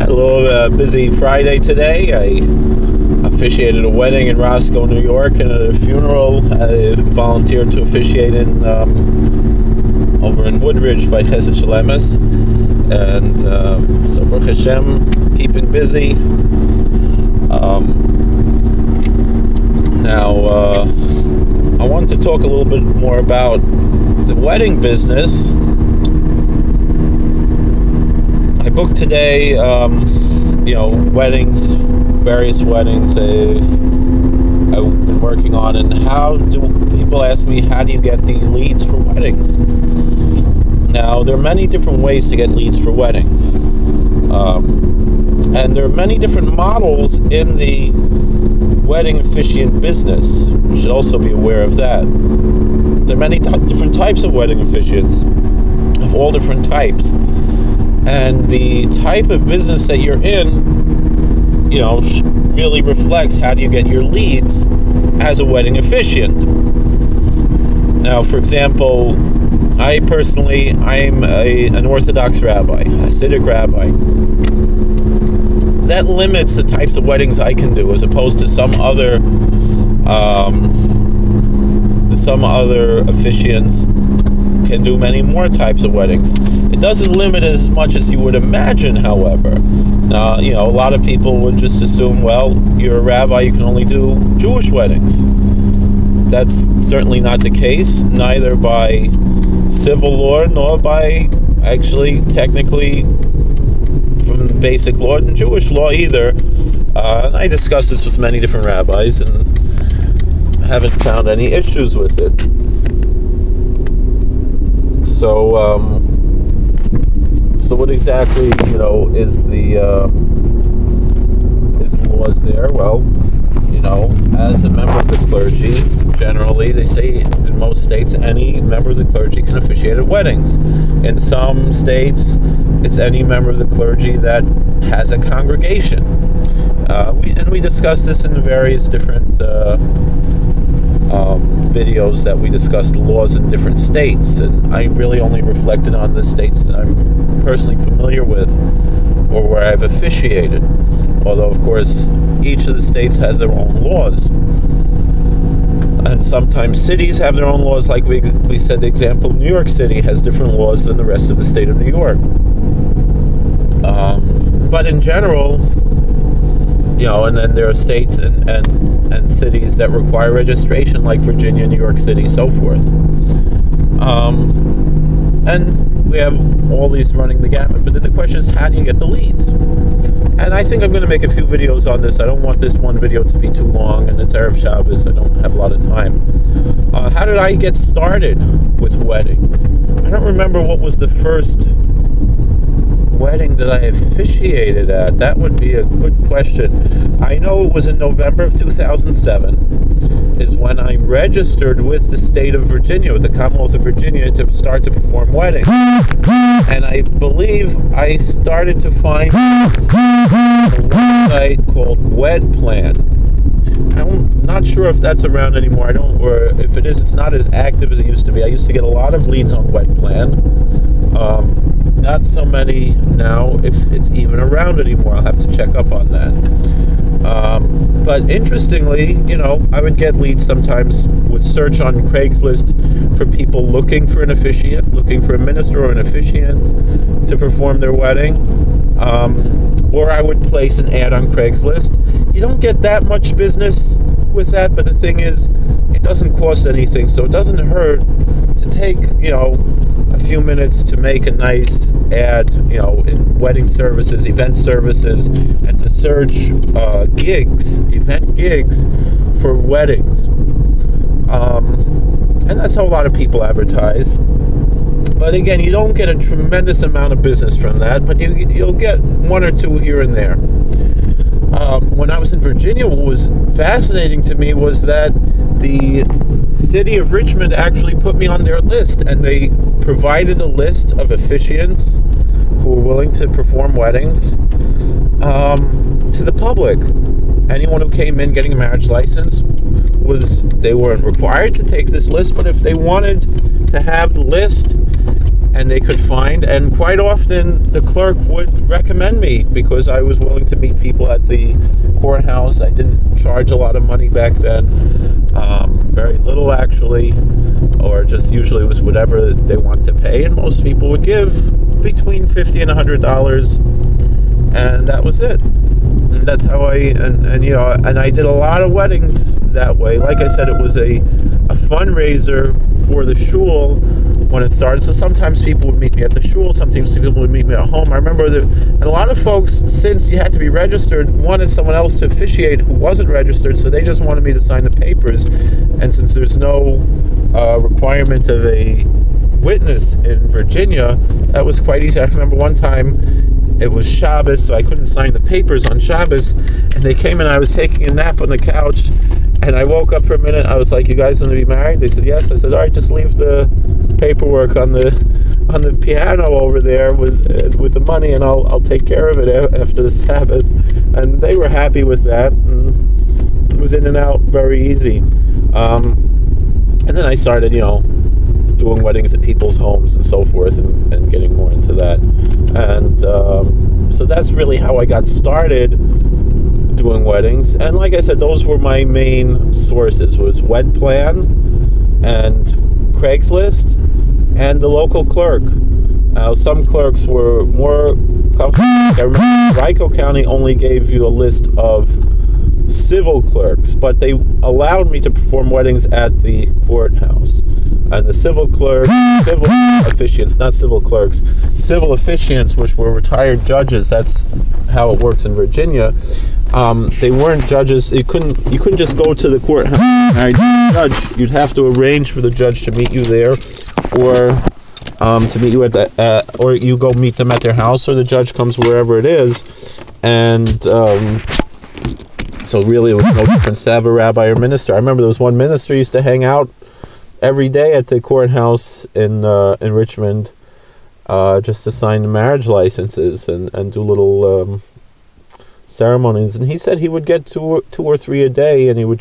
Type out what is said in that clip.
A little busy Friday today. I officiated a wedding in Roscoe, New York, and at a funeral I volunteered to officiate in over in Woodridge by Chesed Shalemis. And so Baruch Hashem, keeping busy. Now, I wanted to talk a little bit more about the wedding business. I booked today, weddings, various weddings I've been working on, and people ask me, how do you get the leads for weddings? Now, there are many different ways to get leads for weddings, and there are many different models in the wedding officiant business. You should also be aware of that. There are many different types of wedding officiants, of all different types. And the type of business that you're in, really reflects how do you get your leads as a wedding officiant. Now, for example, I'm an Orthodox rabbi, a Hasidic rabbi. That limits the types of weddings I can do, as opposed to some other officiants can do many more types of weddings. It doesn't limit as much as you would imagine, however. Now, a lot of people would just assume, well, you're a rabbi, you can only do Jewish weddings. That's certainly not the case, neither by civil law nor by, actually, technically, from basic law and Jewish law either. I discussed this with many different rabbis and haven't found any issues with it. So what exactly, is the laws there? Well, as a member of the clergy, generally they say in most states any member of the clergy can officiate at weddings. In some states, it's any member of the clergy that has a congregation. We discussed this in various different videos that we discussed the laws in different states, and I really only reflected on the states that I'm personally familiar with or where I've officiated, although of course each of the states has their own laws, and sometimes cities have their own laws. Like we said, the example, New York City has different laws than the rest of the state of New York, but in general, and then there are states and cities that require registration, like Virginia, New York City, so forth. And we have all these running the gamut. But then the question is, how do you get the leads? And I think I'm going to make a few videos on this. I don't want this one video to be too long, and it's Erev Shabbos. I don't have a lot of time. How did I get started with weddings? I don't remember what was the first wedding that I officiated at. That would be a good question. I know it was in November of 2007 is when I registered with the state of Virginia, with the Commonwealth of Virginia, to start to perform weddings. And I believe I started to find a website called WedPlan. I'm not sure if that's around anymore. Or if it is, it's not as active as it used to be. I used to get a lot of leads on WedPlan. Not so many now, if it's even around anymore. I'll have to check up on that. But interestingly, I would get leads sometimes, would search on Craigslist for people looking for an officiant, looking for a minister or an officiant to perform their wedding. Or I would place an ad on Craigslist. You don't get that much business with that, but the thing is, it doesn't cost anything, so it doesn't hurt to take, a few minutes to make a nice ad, in wedding services, event services, and to search event gigs for weddings. And that's how a lot of people advertise. But again, you don't get a tremendous amount of business from that, but you'll get one or two here and there. When I was in Virginia, what was fascinating to me was that the city of Richmond actually put me on their list, and they provided a list of officiants who were willing to perform weddings to the public. Anyone who came in getting a marriage license they weren't required to take this list, but if they wanted to have the list, and they could find. And quite often the clerk would recommend me because I was willing to meet people at the courthouse. I didn't charge a lot of money back then, very little actually, or just usually was whatever they wanted to pay, and most people would give between $50 and $100, and that was it. And that's how I did a lot of weddings that way. Like I said, it was a fundraiser for the shul when it started. So sometimes people would meet me at the shul, sometimes people would meet me at home. I remember and a lot of folks, since you had to be registered, wanted someone else to officiate who wasn't registered, so they just wanted me to sign the papers. And since there's no requirement of a witness in Virginia, that was quite easy. I remember one time it was Shabbos, so I couldn't sign the papers on Shabbos, and they came and I was taking a nap on the couch, and I woke up for a minute. I was like, "You guys going to be married?" They said, "Yes." I said, "All right, just leave the paperwork on the piano over there with the money, and I'll take care of it after the Sabbath." And they were happy with that, and it was in and out very easy. And then I started, doing weddings at people's homes and so forth, and getting more into that. And so that's really how I got started doing weddings. And like I said, those were my main sources, was WedPlan and Craigslist and the local clerk. Some clerks were more comfortable. I remember Rico County only gave you a list of civil clerks, but they allowed me to perform weddings at the courthouse. And the civil officiants, not civil clerks, civil officiants, which were retired judges, that's how it works in Virginia. They weren't judges. You couldn't just go to the courthouse and judge. You'd have to arrange for the judge to meet you there, or to meet you at or you go meet them at their house, or the judge comes wherever it is. And so really, it was no difference to have a rabbi or minister. I remember there was one minister used to hang out every day at the courthouse in Richmond, just to sign the marriage licenses and do little ceremonies. And he said he would get two or three a day, and he would